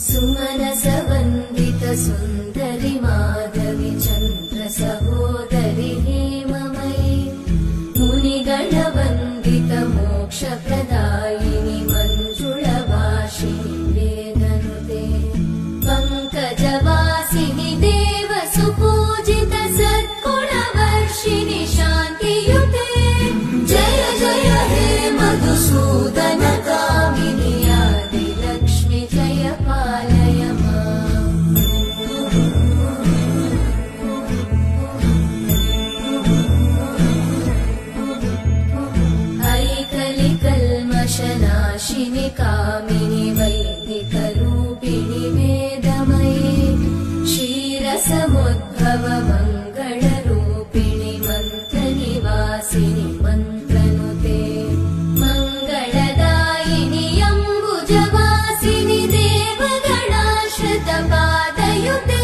सुमनसवन्दित सुन्दरि माधवि चन्द्र सहोदरि हेममयि मुनिगणवन्दित मोक्षप्रदायिनि मञ्जुळभाषिणि वेदनुते पङ्कजवासिनि देव सुपूजित सद्गुणवर्षिणि शान्तियुते जय जय हे मधुसूदन कामिनि आदिलक्ष्मि जय पालय माम् ऐकलिकल्मषनाशिनि कामिनि वैदिकरूपिणि वेदमये क्षीरसमुद्भव मङ्गलरूपिणि मन्त्रनिवासिनि मन्त्रनुते मङ्गलदायिनि अम्बुजवासिनि देवगणाश्रितपादयुते